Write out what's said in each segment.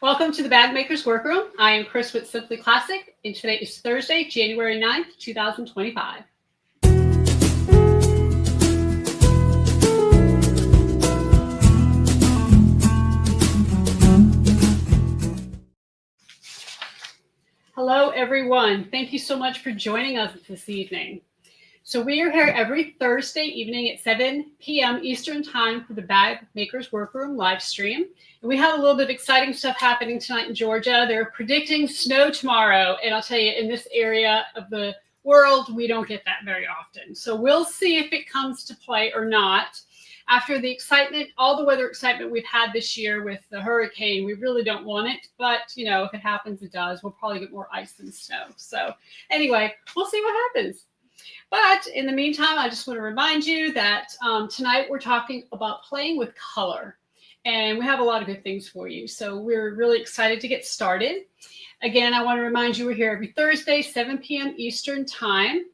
Welcome to the Bag Maker's Workroom. I am Chris with Simply Classic, and today is Thursday, January 9th, 2025. Hello, everyone. Thank you so much for joining us this evening. So we are here every Thursday evening at 7 p.m. Eastern Time for the Bag Maker's Workroom live stream. And we have a little bit of exciting stuff happening tonight in Georgia. They're predicting snow tomorrow. And I'll tell you, in this area of the world, we don't get that very often. So we'll see if it comes to play or not. After the excitement, all the weather excitement we've had this year with the hurricane, we really don't want it. But, you know, if it happens, it does. We'll probably get more ice than snow. So anyway, we'll see what happens. But in the meantime, I just want to remind you that tonight we're talking about playing with color. And we have a lot of good things for you. So we're really excited to get started. Again, I want to remind you we're here every Thursday, 7 p.m. Eastern Time.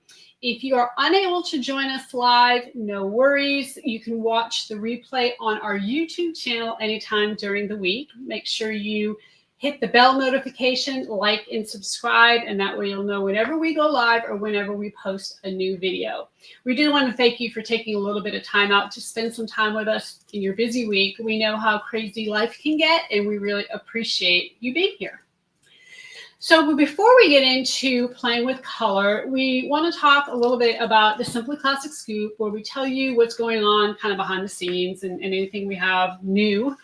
If you are unable to join us live, no worries. You can watch the replay on our YouTube channel anytime during the week. Make sure you hit the bell notification, like and subscribe, and that way you'll know whenever we go live or whenever we post a new video. We do want to thank you for taking a little bit of time out to spend some time with us in your busy week. We know how crazy life can get, and we really appreciate you being here. So before we get into playing with color, we want to talk a little bit about the Simply Classic Scoop, where we tell you what's going on kind of behind the scenes and anything we have new.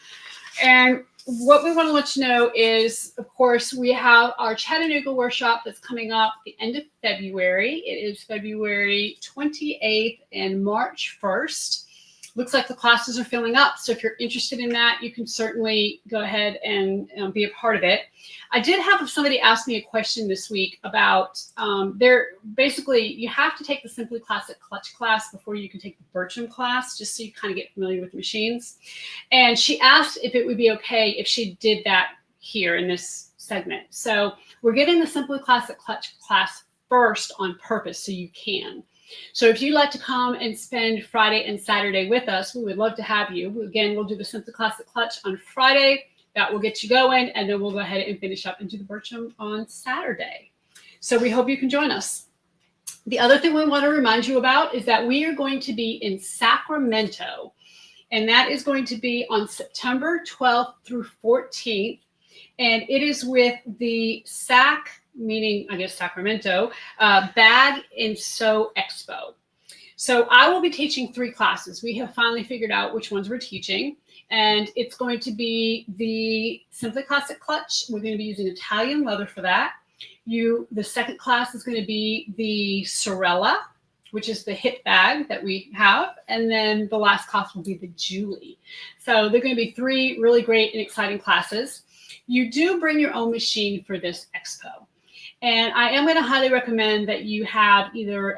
And what we want to let you know is, of course, we have our Chattanooga workshop that's coming up at the end of February. It is February 28th and March 1st. Looks like the classes are filling up. So if you're interested in that, you can certainly go ahead and be a part of it. I did have somebody ask me a question this week about basically you have to take the Simply Classic Clutch class before you can take the Bertram class, just so you kind of get familiar with the machines. And she asked if it would be okay if she did that here in this segment. So we're getting the Simply Classic Clutch class first on purpose so you can. So if you'd like to come and spend Friday and Saturday with us, we would love to have you. Again, we'll do the Simply Classic Clutch on Friday. That will get you going, and then we'll go ahead and finish up and do the Bertram on Saturday. So we hope you can join us. The other thing we want to remind you about is that we are going to be in Sacramento, and that is going to be on September 12th through 14th, and it is with the meaning, I guess, Sacramento, Bag and Sew Expo. So I will be teaching 3 classes. We have finally figured out which ones we're teaching, and it's going to be the Simply Classic Clutch. We're going to be using Italian leather for that. The second class is going to be the Sorella, which is the hip bag that we have, and then the last class will be the Julie. So they're going to be 3 really great and exciting classes. You do bring your own machine for this expo. And I am going to highly recommend that you have either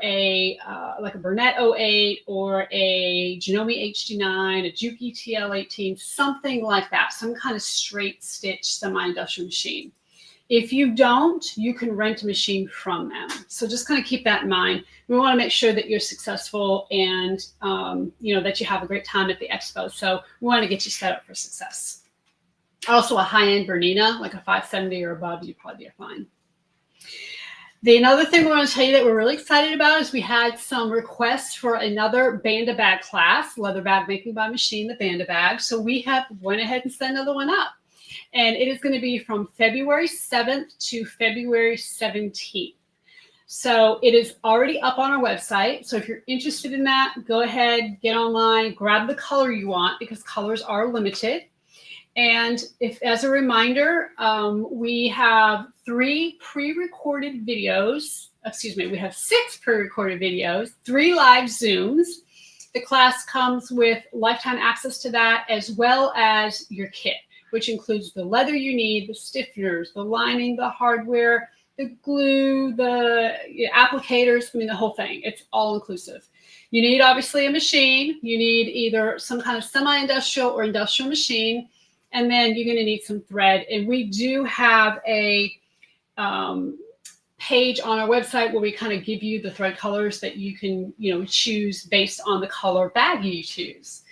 like a Burnett 08 or a Janome HD9, a Juki TL18, something like that, some kind of straight stitch semi-industrial machine. If you don't, you can rent a machine from them. So just kind of keep that in mind. We want to make sure that you're successful and that you have a great time at the expo. So we want to get you set up for success. Also, a high-end Bernina, like a 570 or above, you'd probably be fine. Another thing we want to tell you that we're really excited about is we had some requests for another Banda Bag class, leather bag making by machine, the Banda Bag. So we have went ahead and set another one up. And it is going to be from February 7th to February 17th. So it is already up on our website. So if you're interested in that, go ahead, get online, grab the color you want because colors are limited. And as a reminder, we have 3 pre-recorded videos. We have 6 pre-recorded videos, 3 live Zooms. The class comes with lifetime access to that, as well as your kit, which includes the leather you need, the stiffeners, the lining, the hardware, the glue, the applicators, the whole thing. It's all inclusive. You need, obviously, a machine. You need either some kind of semi-industrial or industrial machine. And then you're going to need some thread. And we do have a page on our website where we kind of give you the thread colors that you can, choose based on the color bag you choose.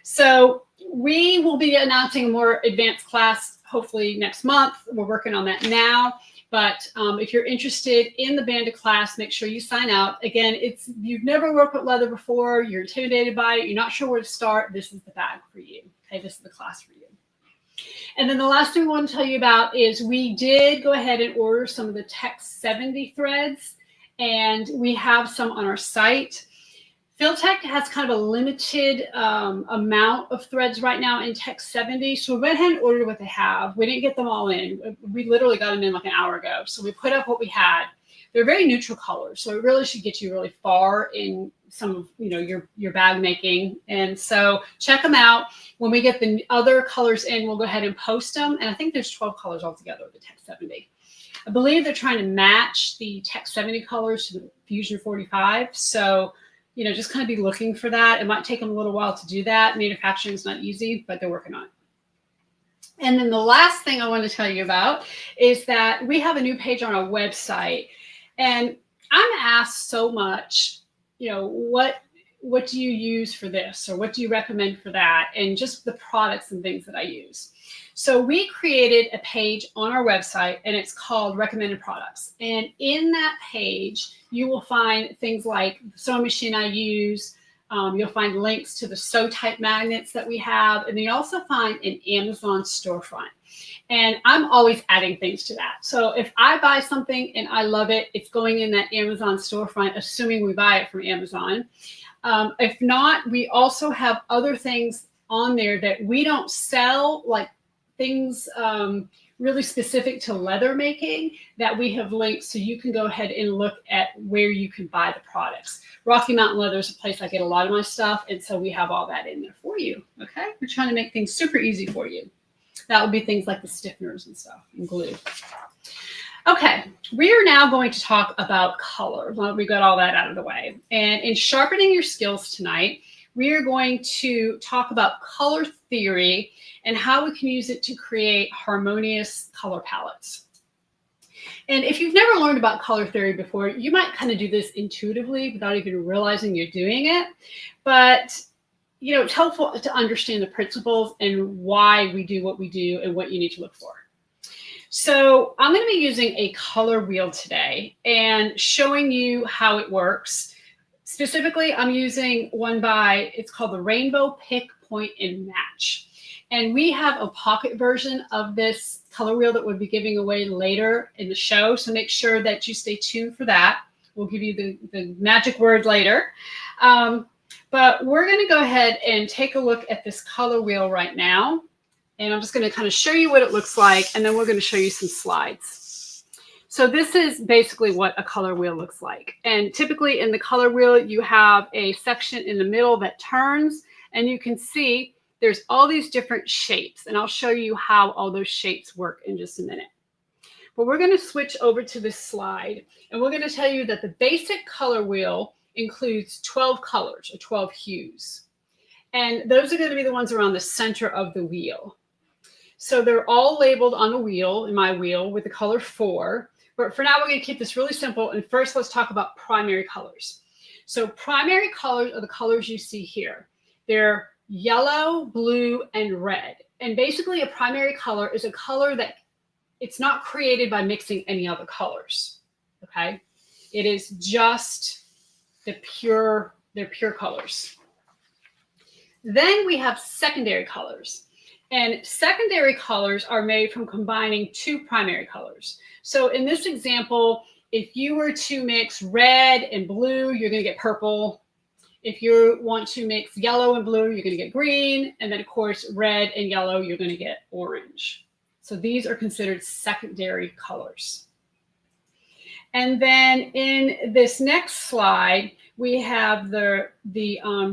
So we will be announcing a more advanced class hopefully next month. We're working on that now. But if you're interested in the Banda class, make sure you sign up. Again, you've never worked with leather before, you're intimidated by it, you're not sure where to start, this is the bag for you. Okay, this is the class for you. And then the last thing we want to tell you about is we did go ahead and order some of the Tech 70 threads, and we have some on our site. Filtech has kind of a limited amount of threads right now in Tech 70, so we went ahead and ordered what they have. We didn't get them all in. We literally got them in like an hour ago, so we put up what we had. They're very neutral colors, so it really should get you really far in some of your bag making. And so check them out. When we get the other colors in, we'll go ahead and post them. And I think there's 12 colors altogether with the Tech 70. I believe they're trying to match the Tech 70 colors to the Fusion 45. So, just kind of be looking for that. It might take them a little while to do that. Manufacturing is not easy, but they're working on it. And then the last thing I want to tell you about is that we have a new page on our website. And I'm asked so much, what do you use for this, or what do you recommend for that, and just the products and things that I use. So we created a page on our website, and it's called Recommended Products. And in that page, you will find things like the sewing machine I use. You'll find links to the sew type magnets that we have, and then you also find an Amazon storefront. And I'm always adding things to that. So if I buy something and I love it, it's going in that Amazon storefront, assuming we buy it from Amazon. If not, we also have other things on there that we don't sell, like things really specific to leather making that we have linked, so you can go ahead and look at where you can buy the products. Rocky Mountain Leather is a place I get a lot of my stuff, and so we have all that in there for you. Okay, we're trying to make things super easy for you. That would be things like the stiffeners and stuff and glue. Okay, we are now going to talk about color. Well, we got all that out of the way. And in Sharpening Your Skills tonight, we are going to talk about color theory and how we can use it to create harmonious color palettes. And if you've never learned about color theory before, you might kind of do this intuitively without even realizing you're doing it. But it's helpful to understand the principles and why we do what we do and what you need to look for. So I'm going to be using a color wheel today and showing you how it works. Specifically, I'm using one it's called the Rainbow Pick, Point, and Match. And we have a pocket version of this color wheel that we'll be giving away later in the show. So make sure that you stay tuned for that. We'll give you the magic word later. But we're going to go ahead and take a look at this color wheel right now. And I'm just going to kind of show you what it looks like, and then we're going to show you some slides. So this is basically what a color wheel looks like. And typically in the color wheel, you have a section in the middle that turns, and you can see there's all these different shapes. And I'll show you how all those shapes work in just a minute. But we're going to switch over to this slide, and we're going to tell you that the basic color wheel includes 12 colors or 12 hues. And those are going to be the ones around the center of the wheel. So they're all labeled on the wheel, in my wheel, with the color 4. But for now, we're going to keep this really simple. And first, let's talk about primary colors. So primary colors are the colors you see here. They're yellow, blue, and red. And basically, a primary color is a color that it's not created by mixing any other colors. Okay? It is just they're pure colors. Then we have secondary colors. And secondary colors are made from combining 2 primary colors. So in this example, if you were to mix red and blue, you're going to get purple. If you want to mix yellow and blue, you're going to get green. And then, of course, red and yellow, you're going to get orange. So these are considered secondary colors. And then in this next slide, we have the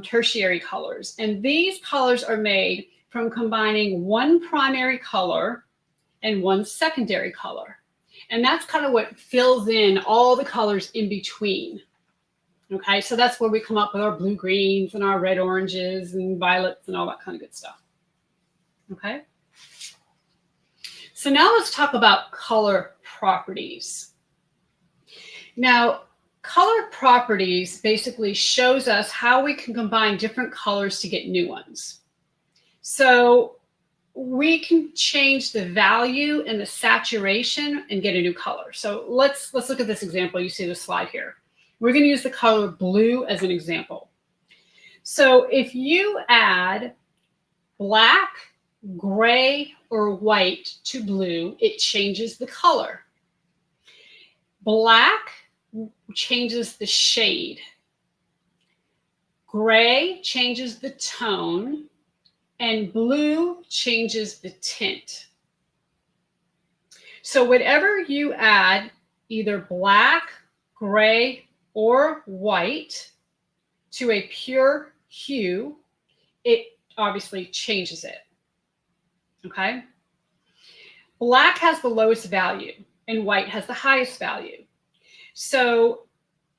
tertiary colors. And these colors are made from combining 1 primary color and 1 secondary color. And that's kind of what fills in all the colors in between. Okay, so that's where we come up with our blue greens and our red oranges and violets and all that kind of good stuff. Okay. So now let's talk about color properties. Now, color properties basically shows us how we can combine different colors to get new ones. So we can change the value and the saturation and get a new color. So let's look at this example. You see the slide here. We're going to use the color blue as an example. So if you add black, gray, or white to blue, it changes the color. Black changes the shade. Gray changes the tone. And blue changes the tint. So whatever you add, either black, gray, or white to a pure hue, it obviously changes it. Okay? Black has the lowest value and white has the highest value. So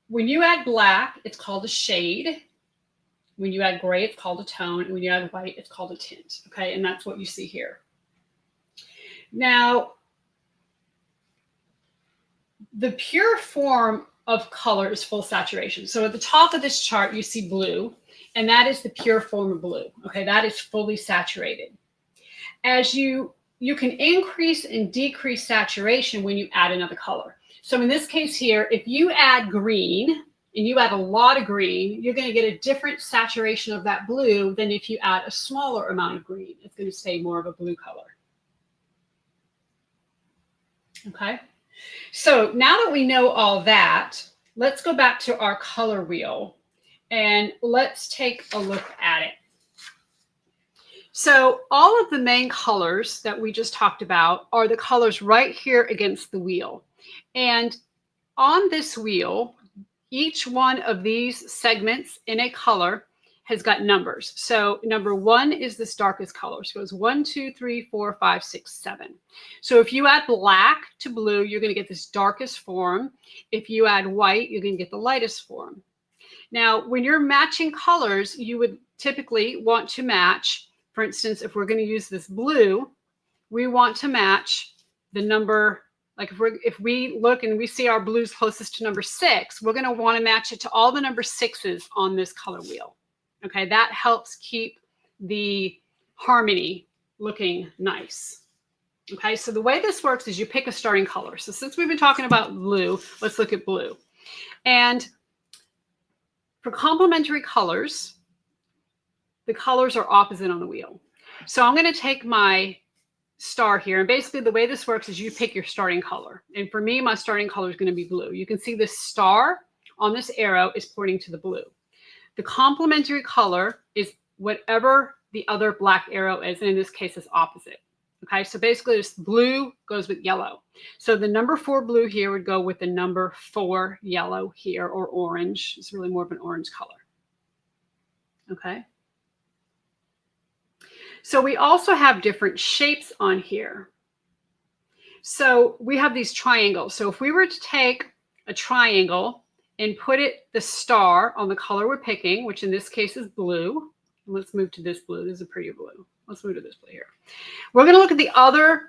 when you add black, it's called a shade. When you add gray, it's called a tone. And when you add white, it's called a tint. Okay, and that's what you see here. Now, the pure form of color is full saturation. So at the top of this chart, you see blue, and that is the pure form of blue. Okay, that is fully saturated. As you can increase and decrease saturation when you add another color. So in this case here, if you add green, and you add a lot of green, you're going to get a different saturation of that blue than if you add a smaller amount of green. It's going to stay more of a blue color. Okay, so now that we know all that, let's go back to our color wheel and let's take a look at it. So all of the main colors that we just talked about are the colors right here against the wheel. And on this wheel, each one of these segments in a color has got numbers. So number 1 is this darkest color. So it goes 1, 2, 3, 4, 5, 6, 7. So if you add black to blue, you're going to get this darkest form. If you add white, you're going to get the lightest form. Now, when you're matching colors, you would typically want to match, for instance, if we're going to use this blue, we want to match the number. Like if we look and we see our blues closest to number 6, we're going to want to match it to all the number 6s on this color wheel. Okay, that helps keep the harmony looking nice. Okay, so the way this works is you pick a starting color. So since we've been talking about blue, let's look at blue. And for complementary colors, the colors are opposite on the wheel. So I'm going to take my star here, and basically the way this works is you pick your starting color, and for me my starting color is going to be blue. You can see this star on this arrow is pointing to the blue. The complementary color is whatever the other black arrow is, and in this case it's opposite. Okay, so basically this blue goes with yellow. So the number 4 blue here would go with the number 4 yellow here, or orange. It's really more of an orange color. Okay. So we also have different shapes on here. So we have these triangles. So if we were to take a triangle and put the star on the color we're picking, which in this case is blue. Let's move to this blue. This is a pretty blue. Let's move to this blue here. We're going to look at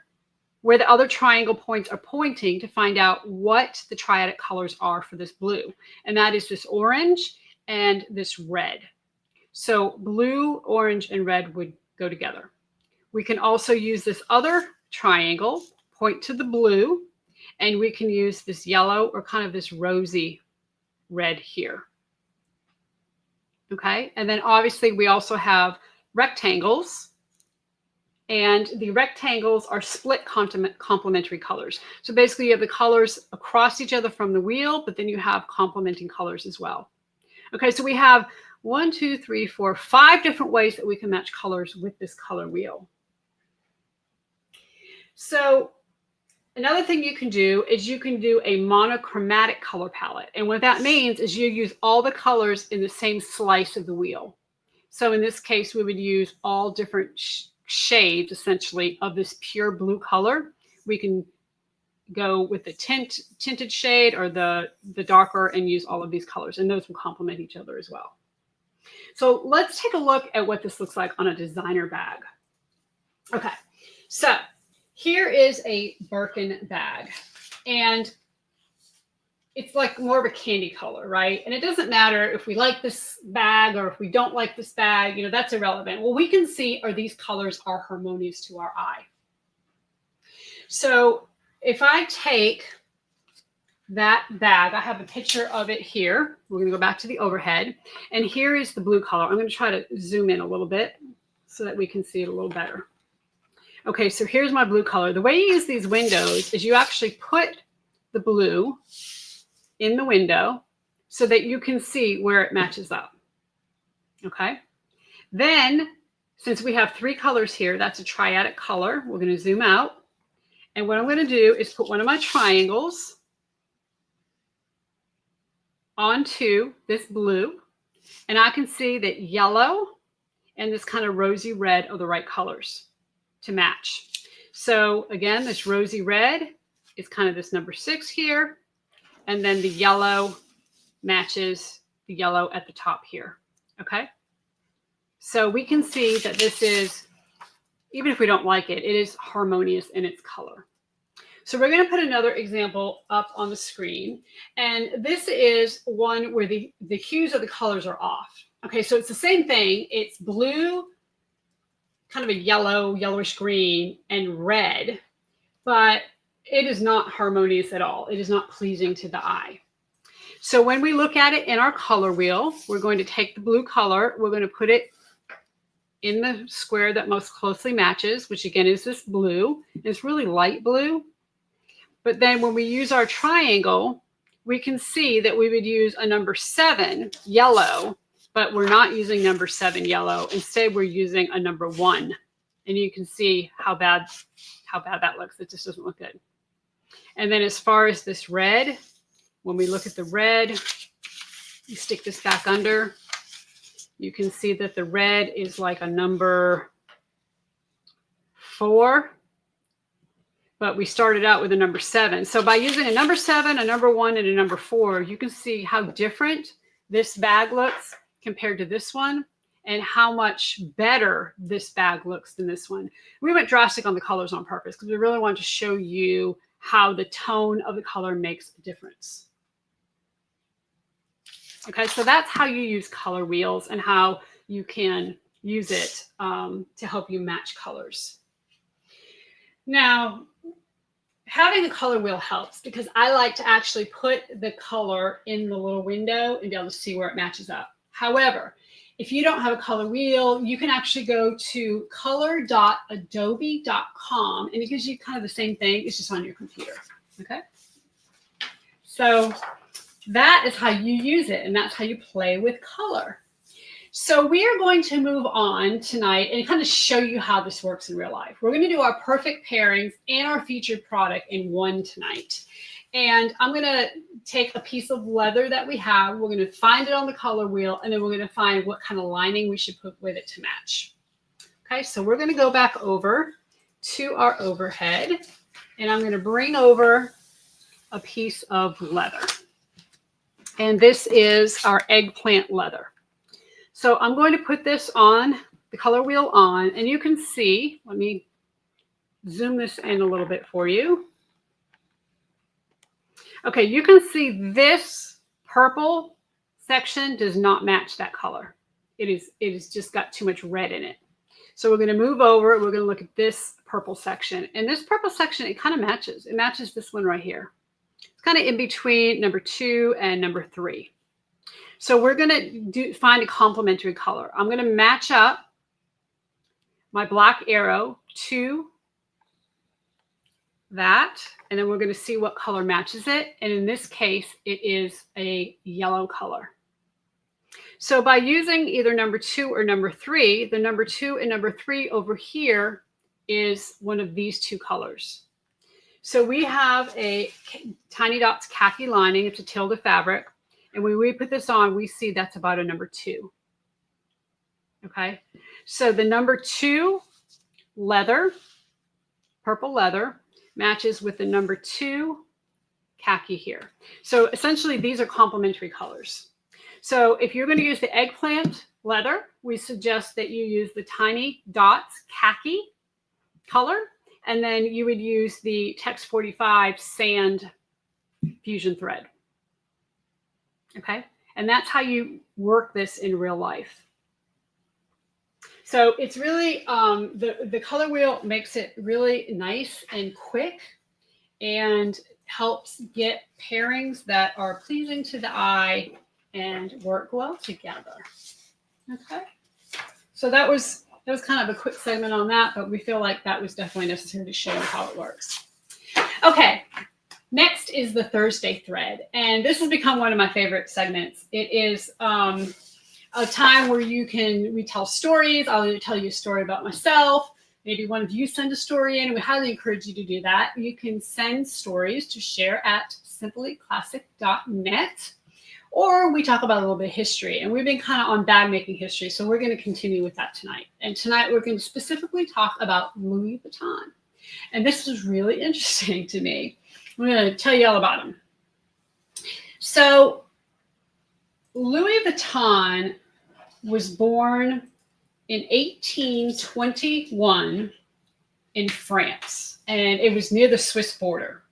where the other triangle points are pointing to find out what the triadic colors are for this blue. And that is this orange and this red. So blue, orange, and red would go together. We can also use this other triangle, point to the blue, and we can use this yellow or kind of this rosy red here. Okay, and then obviously we also have rectangles, and the rectangles are split complementary colors. So basically you have the colors across each other from the wheel, but then you have complementing colors as well. Okay, so we have 1, 2, 3, 4, 5 different ways that we can match colors with this color wheel. So another thing you can do is you can do a monochromatic color palette. And what that means is you use all the colors in the same slice of the wheel. So in this case, we would use all different shades, essentially, of this pure blue color. We can go with the tinted shade or the darker and use all of these colors. And those will complement each other as well. So let's take a look at what this looks like on a designer bag. Okay, so here is a Birkin bag. And it's like more of a candy color, right? And it doesn't matter if we like this bag or if we don't like this bag, that's irrelevant. What we can see are these colors are harmonious to our eye. So if I take that bag, I have a picture of it here. We're going to go back to the overhead. And here is the blue color. I'm going to try to zoom in a little bit so that we can see it a little better. Okay, so here's my blue color. The way you use these windows is you actually put the blue in the window so that you can see where it matches up. Okay. Then, since we have 3 colors here, that's a triadic color. We're going to zoom out. And what I'm going to do is put one of my triangles onto this blue. And I can see that yellow and this kind of rosy red are the right colors to match. So again, this rosy red is kind of this number 6 here. And then the yellow matches the yellow at the top here. Okay. So we can see that this is, even if we don't like it, it is harmonious in its color. So we're going to put another example up on the screen. And this is one where the hues of the colors are off. Okay, so it's the same thing. It's blue, kind of a yellowish green, and red, but it is not harmonious at all. It is not pleasing to the eye. So when we look at it in our color wheel, we're going to take the blue color, we're going to put it in the square that most closely matches, which again is this blue. It's really light blue. But then when we use our triangle, we can see that we would use a number 7 yellow, but we're not using number 7 yellow. Instead, we're using a number 1. And you can see how bad that looks. It just doesn't look good. And then as far as this red, when we look at the red, you stick this back under, you can see that the red is like a number 4, but we started out with a number 7. So by using a number 7, a number 1, and a number 4, you can see how different this bag looks compared to this one and how much better this bag looks than this one. We went drastic on the colors on purpose because we really wanted to show you how the tone of the color makes a difference. Okay, so that's how you use color wheels and how you can use it to help you match colors. Now, having a color wheel helps because I like to actually put the color in the little window and be able to see where it matches up. However, if you don't have a color wheel, you can actually go to color.adobe.com and it gives you kind of the same thing. It's just on your computer. Okay. So that is how you use it, and that's how you play with color. So we are going to move on tonight and kind of show you how this works in real life. We're going to do our perfect pairings and our featured product in one tonight. And I'm going to take a piece of leather that we have. We're going to find it on the color wheel, and then we're going to find what kind of lining we should put with it to match. Okay, so we're going to go back over to our overhead, and I'm going to bring over a piece of leather. And this is our eggplant leather. So I'm going to put this on the color wheel on, and you can see, let me zoom this in a little bit for you. Okay, you can see this purple section does not match that color. It is just got too much red in it. So we're going to move over, we're going to look at this purple section. And this purple section, it kind of matches. It matches this one right here. It's kind of in between number 2 and number 3. So we're going to find a complementary color. I'm going to match up my black arrow to that, and then we're going to see what color matches it. And in this case, it is a yellow color. So by using either number 2 or number 3, the number 2 and number 3 over here is one of these 2 colors. So we have a Tiny Dots khaki lining. It's a tilde fabric. And when we put this on, we see that's about a number 2. Okay. So the number 2 leather, purple leather, matches with the number 2 khaki here. So essentially these are complementary colors. So if you're going to use the eggplant leather, we suggest that you use the Tiny Dots khaki color, and then you would use the Tex 45 sand fusion thread. Okay. And that's how you work this in real life. So it's really, the color wheel makes it really nice and quick and helps get pairings that are pleasing to the eye and work well together. Okay. So that was kind of a quick segment on that, but we feel like that was definitely necessary to show you how it works. Okay. Next is the Thursday thread, and this has become one of my favorite segments. It is a time where we tell stories. I'll either tell you a story about myself. Maybe one of you send a story in. We highly encourage you to do that. You can send stories to share at simplyclassic.net, or we talk about a little bit of history. And we've been kind of on bag making history, so we're going to continue with that tonight. And tonight we're going to specifically talk about Louis Vuitton. And this was really interesting to me. I'm going to tell you all about him. So Louis Vuitton was born in 1821 in France, and it was near the Swiss border.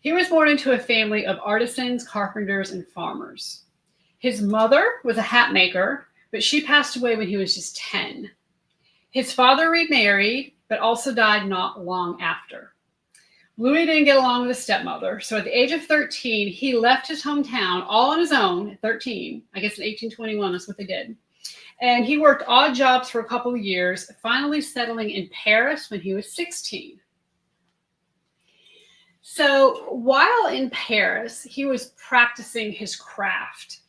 He was born into a family of artisans, carpenters, and farmers. His mother was a hat maker, but she passed away when he was just 10. His father remarried, but also died not long after. Louis didn't get along with his stepmother, so at the age of 13, he left his hometown all on his own at 13. I guess in 1821, that's what they did. And he worked odd jobs for a couple of years, finally settling in Paris when he was 16. So while in Paris, he was practicing his craft.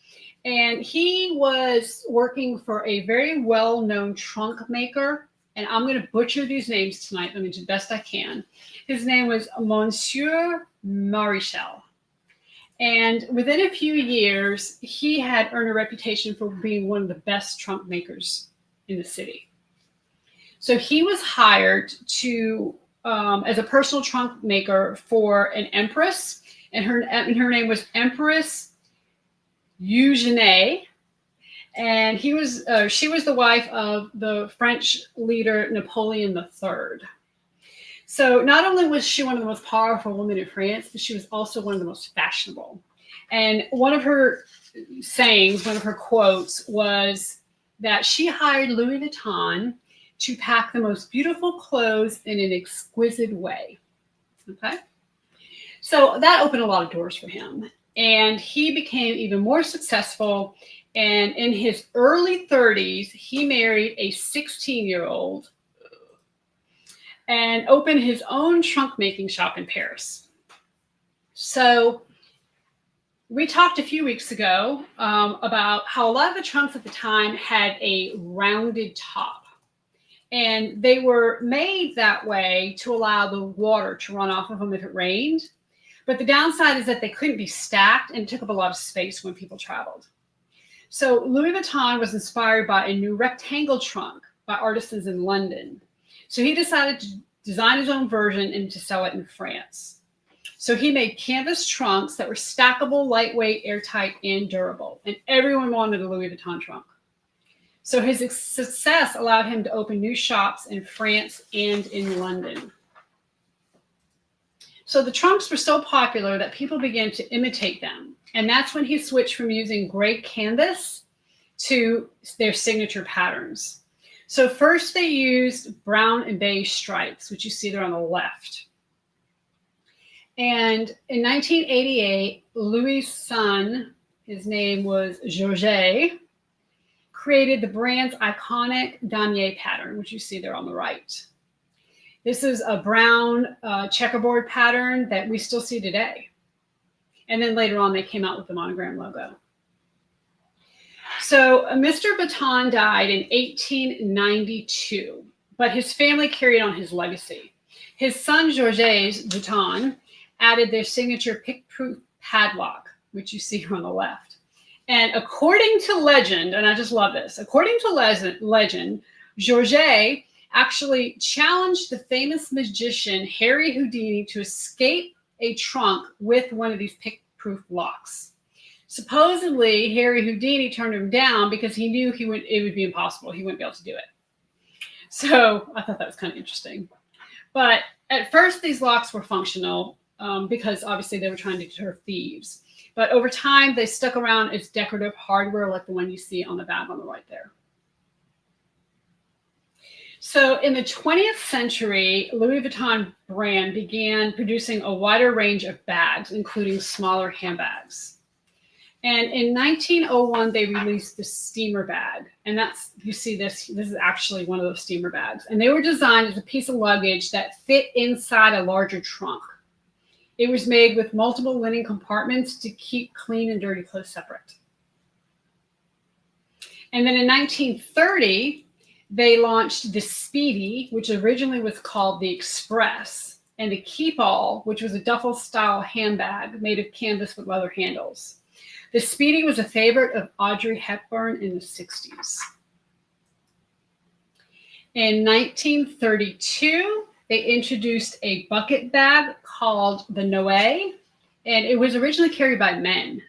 And he was working for a very well-known trunk maker. And I'm going to butcher these names tonight. Let me do the best I can. His name was Monsieur Maréchal. And within a few years, he had earned a reputation for being one of the best trunk makers in the city. So he was hired to as a personal trunk maker for an empress, and her name was Empress Eugenie. And she was the wife of the French leader Napoleon III. So not only was she one of the most powerful women in France, but she was also one of the most fashionable. And one of her sayings, one of her quotes was that she hired Louis Vuitton to pack the most beautiful clothes in an exquisite way. Okay. So that opened a lot of doors for him. And he became even more successful. And in his early 30s, he married a 16-year-old and opened his own trunk making shop in Paris. So we talked a few weeks ago about how a lot of the trunks at the time had a rounded top. And they were made that way to allow the water to run off of them if it rained. But the downside is that they couldn't be stacked and took up a lot of space when people traveled. So Louis Vuitton was inspired by a new rectangle trunk by artisans in London. So he decided to design his own version and to sell it in France. So he made canvas trunks that were stackable, lightweight, airtight, and durable. And everyone wanted a Louis Vuitton trunk. So his success allowed him to open new shops in France and in London. So the trunks were so popular that people began to imitate them. And that's when he switched from using gray canvas to their signature patterns. So first they used brown and beige stripes, which you see there on the left. And in 1988, Louis' son, his name was Georges, created the brand's iconic damier pattern, which you see there on the right. This is a brown checkerboard pattern that we still see today. And then later on, they came out with the monogram logo. So Mr. Vuitton died in 1892, but his family carried on his legacy. His son, Georges Vuitton, added their signature pick-proof padlock, which you see here on the left. And according to legend, and I just love this, according to legend, Georges actually challenged the famous magician Harry Houdini to escape a trunk with one of these pick-proof locks. Supposedly, Harry Houdini turned him down because he knew it would be impossible. He wouldn't be able to do it. So I thought that was kind of interesting. But at first, these locks were functional. because obviously they were trying to deter thieves. But over time, they stuck around as decorative hardware like the one you see on the bag on the right there. So in the 20th century, Louis Vuitton brand began producing a wider range of bags, including smaller handbags. And in 1901, they released the steamer bag. And that's, you see this is actually one of those steamer bags. And they were designed as a piece of luggage that fit inside a larger trunk. It was made with multiple linen compartments to keep clean and dirty clothes separate. And then in 1930, they launched the Speedy, which originally was called the Express, and the Keep All, which was a duffel-style handbag made of canvas with leather handles. The Speedy was a favorite of Audrey Hepburn in the 60s. In 1932, they introduced a bucket bag called the Noé, and it was originally carried by men.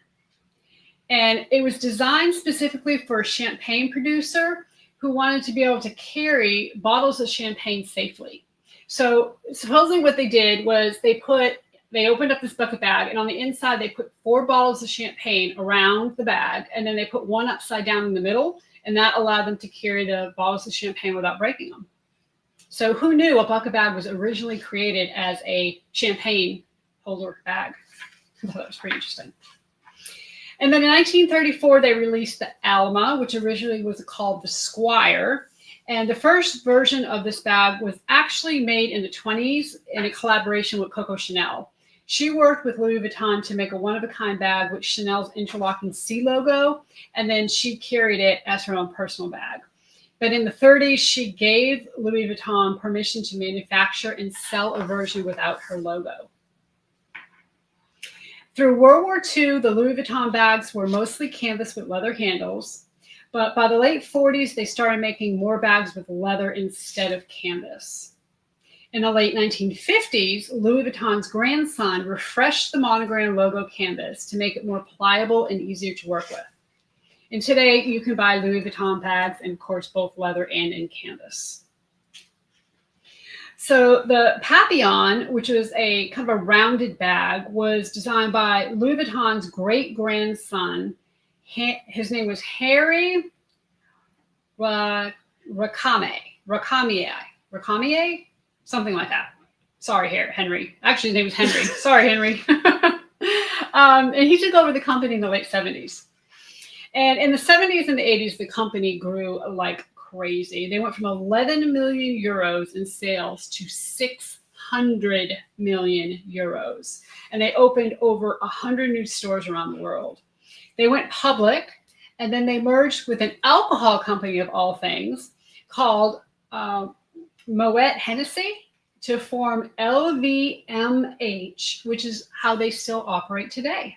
And it was designed specifically for a champagne producer who wanted to be able to carry bottles of champagne safely. So supposedly what they did was they opened up this bucket bag, and on the inside they put 4 bottles of champagne around the bag, and then they put one upside down in the middle, and that allowed them to carry the bottles of champagne without breaking them. So who knew a bucket bag was originally created as a champagne holder bag? I thought that was pretty interesting. And then in 1934, they released the Alma, which originally was called the Squire. And the first version of this bag was actually made in the 20s in a collaboration with Coco Chanel. She worked with Louis Vuitton to make a one-of-a-kind bag with Chanel's interlocking C logo, and then she carried it as her own personal bag. But in the 30s, she gave Louis Vuitton permission to manufacture and sell a version without her logo. Through World War II, the Louis Vuitton bags were mostly canvas with leather handles, but by the late 40s, they started making more bags with leather instead of canvas. In the late 1950s, Louis Vuitton's grandson refreshed the monogram logo canvas to make it more pliable and easier to work with. And today, you can buy Louis Vuitton bags in, of course, both leather and in canvas. So the Papillon, which was a kind of a rounded bag, was designed by Louis Vuitton's great-grandson. His name was Harry Racamier, something like that. Sorry, Henry. Actually, his name was Henry. Sorry, Henry. And he took over the company in the late 70s. And in the 70s and the 80s, the company grew like crazy. They went from 11 million euros in sales to 600 million euros. And they opened over 100 new stores around the world. They went public, and then they merged with an alcohol company of all things called Moet Hennessy to form LVMH, which is how they still operate today.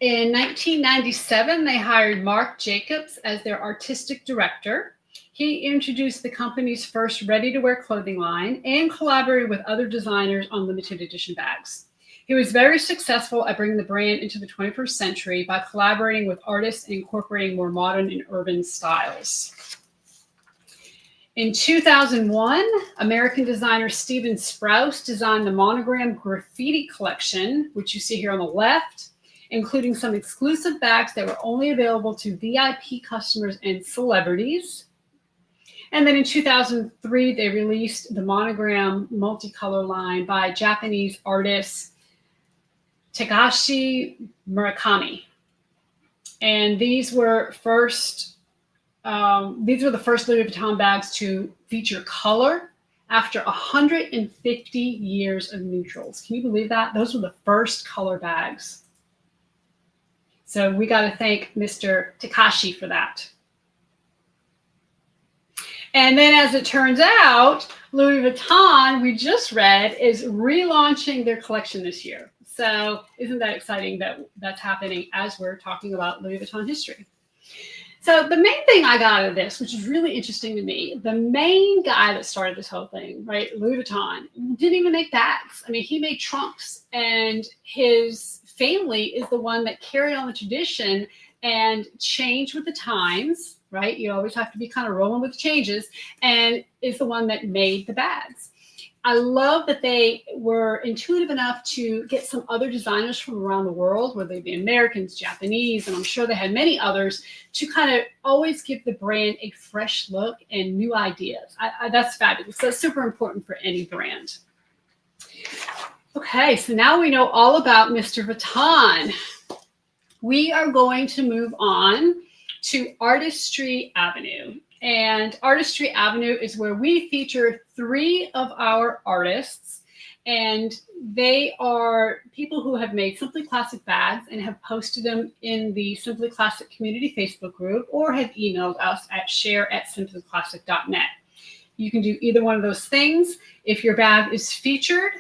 In 1997, they hired Marc Jacobs as their artistic director. He introduced the company's first ready-to-wear clothing line and collaborated with other designers on limited edition bags. He was very successful at bringing the brand into the 21st century by collaborating with artists and incorporating more modern and urban styles. In 2001, American designer Steven Sprouse designed the monogram graffiti collection, which you see here on the left, including some exclusive bags that were only available to VIP customers and celebrities. And then in 2003, they released the monogram multicolor line by Japanese artist Takashi Murakami. And these were the first Louis Vuitton bags to feature color after 150 years of neutrals. Can you believe that? Those were the first color bags. So we got to thank Mr. Takashi for that. And then as it turns out, Louis Vuitton, we just read, is relaunching their collection this year. So isn't that exciting that that's happening as we're talking about Louis Vuitton history? So the main thing I got out of this, which is really interesting to me, the main guy that started this whole thing, right, Louis Vuitton, didn't even make bags. I mean, he made trunks, and his family is the one that carried on the tradition and changed with the times, right? You always have to be kind of rolling with changes, and is the one that made the bags. I love that they were intuitive enough to get some other designers from around the world, whether they be Americans, Japanese, and I'm sure they had many others, to kind of always give the brand a fresh look and new ideas. That's fabulous. That's super important for any brand. Okay, so now we know all about Mr. Vuitton. We are going to move on to Artistry Avenue. And Artistry Avenue is where we feature 3 of our artists. And they are people who have made Simply Classic bags and have posted them in the Simply Classic community Facebook group, or have emailed us at share@simplyclassic.net. You can do either one of those things. If your bag is featured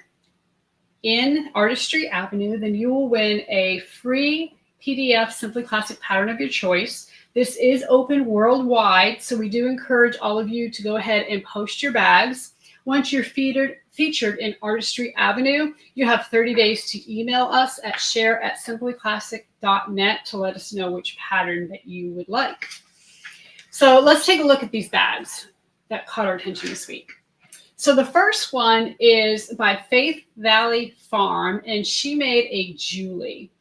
in Artistry Avenue, then you will win a free PDF Simply Classic pattern of your choice. This is open worldwide, so we do encourage all of you to go ahead and post your bags. Once you're featured in Artistry Avenue, you have 30 days to email us at share@simplyclassic.net to let us know which pattern that you would like. So let's take a look at these bags that caught our attention this week. So the first one is by Faith Valley Farm, and she made a Julie.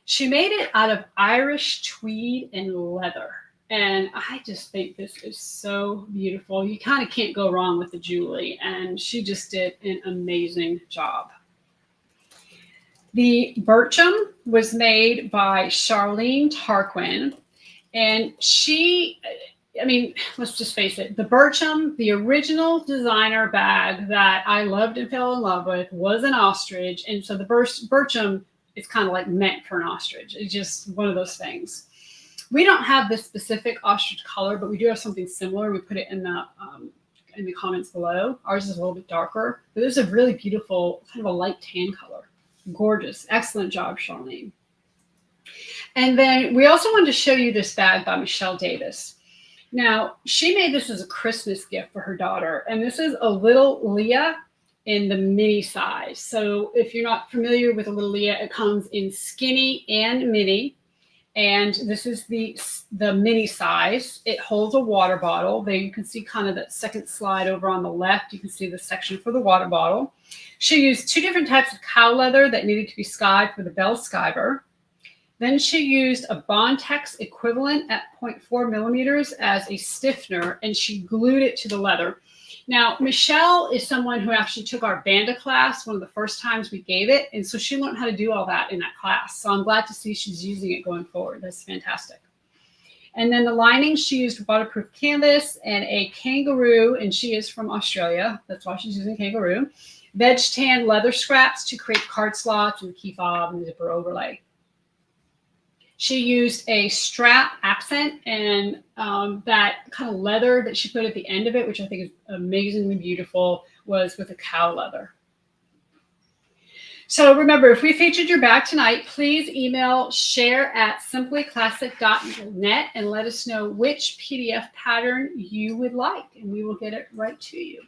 She made it out of Irish tweed and leather. And I just think this is so beautiful. You kind of can't go wrong with the Julie. And she just did an amazing job. The Bircham was made by Charlene Tarquin. And she, I mean, let's just face it. The Bircham, the original designer bag that I loved and fell in love with, was an ostrich. And so the Bircham, it's kind of like meant for an ostrich. It's just one of those things. We don't have this specific ostrich color, but we do have something similar. We put it in the comments below. Ours is a little bit darker, but this is a really beautiful, kind of a light tan color. Gorgeous. Excellent job, Charlene. And then we also wanted to show you this bag by Michelle Davis. Now, she made this as a Christmas gift for her daughter, and this is a little Leah in the mini size. So if you're not familiar with a little Leah, it comes in skinny and mini. And this is the mini size. It holds a water bottle. There you can see kind of that second slide over on the left. You can see the section for the water bottle. She used 2 different types of cow leather that needed to be skied for the bell skiver. Then she used a Bontex equivalent at 0.4 millimeters as a stiffener, and she glued it to the leather. Now, Michelle is someone who actually took our Banda class, one of the first times we gave it. And so she learned how to do all that in that class. So I'm glad to see she's using it going forward. That's fantastic. And then the lining, she used waterproof canvas and a kangaroo, and she is from Australia. That's why she's using kangaroo. Veg tan leather scraps to create card slots and the key fob and the zipper overlay. She used a strap accent and that kind of leather that she put at the end of it, which I think is amazingly beautiful, was with a cow leather. So remember, if we featured your bag tonight, please email share@simplyclassic.net and let us know which PDF pattern you would like, and we will get it right to you.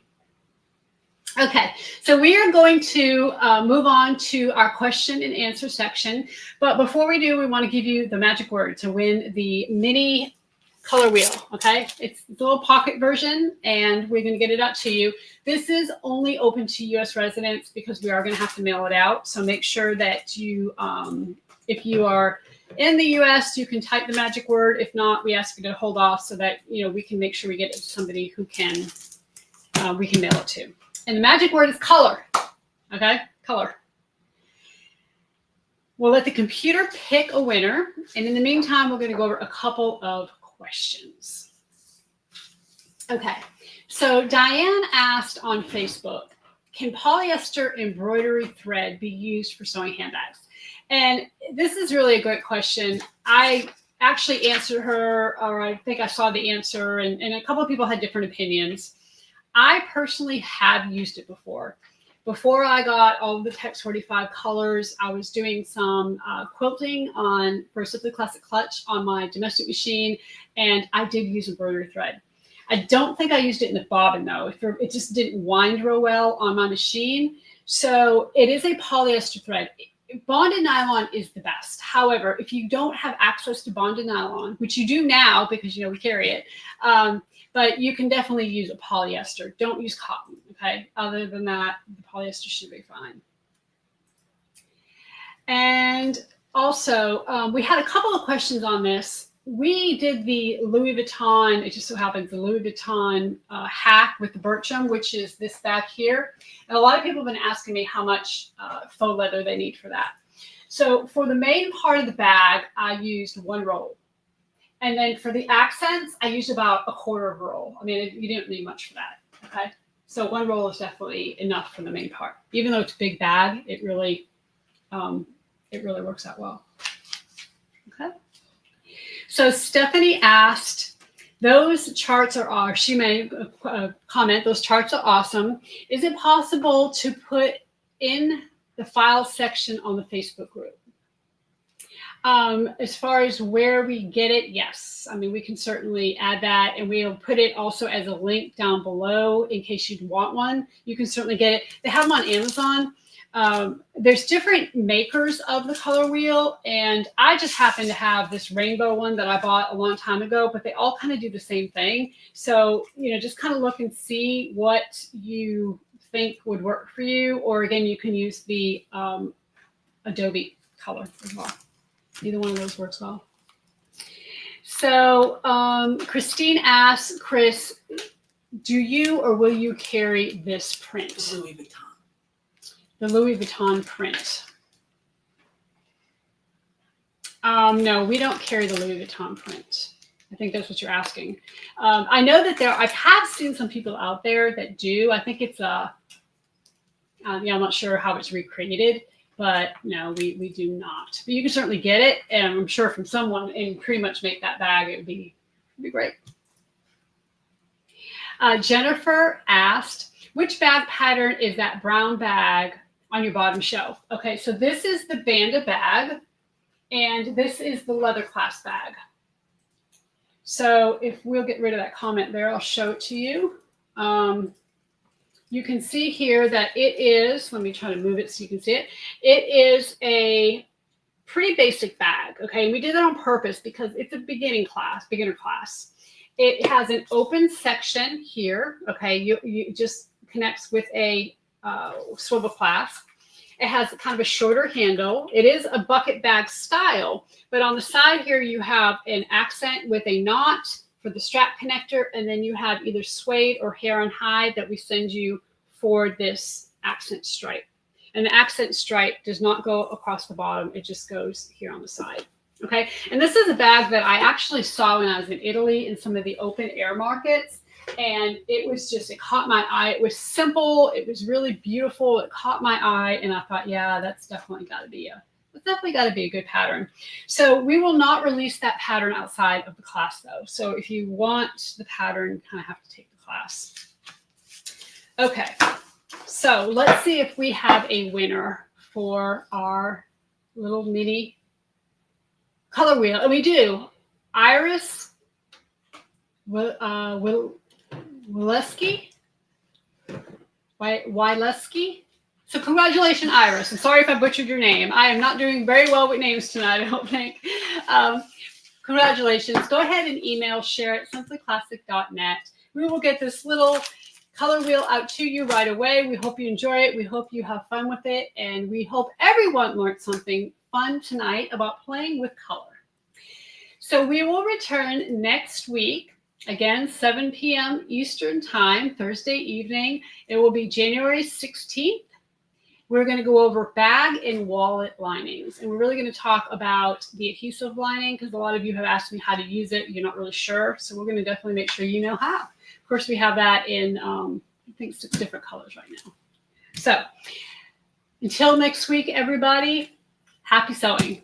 Okay, so we are going to move on to our question and answer section. But before we do, we want to give you the magic word to win the mini color wheel, okay? It's the little pocket version, and we're going to get it out to you. This is only open to U.S. residents because we are going to have to mail it out. So make sure that you, if you are in the U.S., you can type the magic word. If not, we ask you to hold off so that, you know, we can make sure we get it to somebody who can, we can mail it to. And the magic word is color, okay? Color. We'll let the computer pick a winner. And in the meantime, we're going to go over a couple of questions. Okay, so Diane asked on Facebook, can polyester embroidery thread be used for sewing handbags? And this is really a great question. I actually answered her, or I think I saw the answer, and a couple of people had different opinions. I personally have used it before. Before I got all of the Tex 45 colors, I was doing some quilting for Simply Classic Clutch on my domestic machine, and I did use embroidery thread. I don't think I used it in the bobbin, though. It just didn't wind real well on my machine. So it is a polyester thread. Bonded nylon is the best. However, if you don't have access to bonded nylon, which you do now because, you know, we carry it, but you can definitely use a polyester. Don't use cotton, Okay. Other than that, the polyester should be fine. And also, we had a couple of questions on this. We did the Louis Vuitton, it just so happens, the Louis Vuitton hack with the Bircham, which is this back here. And a lot of people have been asking me how much faux leather they need for that. So for the main part of the bag, I used 1 roll. And then for the accents, I used about 1/4 roll. I mean, you didn't need much for that, okay? So 1 roll is definitely enough for the main part. Even though it's a big bag, it really works out well. Okay. So Stephanie asked, those charts are, she made a comment, those charts are awesome. Is it possible to put in the file section on the Facebook group? As far as where we get it, yes. I mean, we can certainly add that, and we'll put it also as a link down below in case you'd want one. You can certainly get it. They have them on Amazon. There's different makers of the color wheel, and I just happen to have this rainbow one that I bought a long time ago, but they all kind of do the same thing. So, you know, just kind of look and see what you think would work for you, or again, you can use the Adobe color as well. Either one of those works well. So Christine asks, Chris, do you or will you carry this print? The Louis Vuitton. The Louis Vuitton print. No, we don't carry the Louis Vuitton print. I think that's what you're asking. I know that I have seen some people out there that do. I think it's yeah, I'm not sure how it's recreated, but no, we do not. But you can certainly get it, and I'm sure from someone and pretty much make that bag. It would be great. Jennifer asked, which bag pattern is that brown bag on your bottom shelf? Okay, so this is the Banda bag, and this is the leather clasp bag. So if we'll get rid of that comment there, I'll show it to you. You can see here that it is, let me try to move it so you can see it. It is a pretty basic bag, okay? And we did that on purpose because it's a beginner class. It has an open section here, okay? You just connects with a swivel clasp. It has kind of a shorter handle. It is a bucket bag style, but on the side here you have an accent with a knot for the strap connector, and then you have either suede or hair and hide that we send you for this accent stripe. And the accent stripe does not go across the bottom. It just goes here on the side. Okay. And this is a bag that I actually saw when I was in Italy in some of the open air markets. And it was just, it caught my eye. It was simple. It was really beautiful. It caught my eye. And I thought, yeah, that's definitely got to be a good pattern. So we will not release that pattern outside of the class though. So if you want the pattern, you kind of have to take the class. Okay. So let's see if we have a winner for our little mini color wheel. And we do. Iris Wileski. So congratulations, Iris. I'm sorry if I butchered your name. I am not doing very well with names tonight, I don't think. Congratulations. Go ahead and email share@simplyclassic.net. We will get this little color wheel out to you right away. We hope you enjoy it. We hope you have fun with it. And we hope everyone learned something fun tonight about playing with color. So we will return next week. Again, 7 p.m. Eastern Time, Thursday evening. It will be January 16th. We're going to go over bag and wallet linings. And we're really going to talk about the adhesive lining because a lot of you have asked me how to use it. You're not really sure. So we're going to definitely make sure you know how. Of course, we have that in, I think, 6 different colors right now. So until next week, everybody, happy sewing.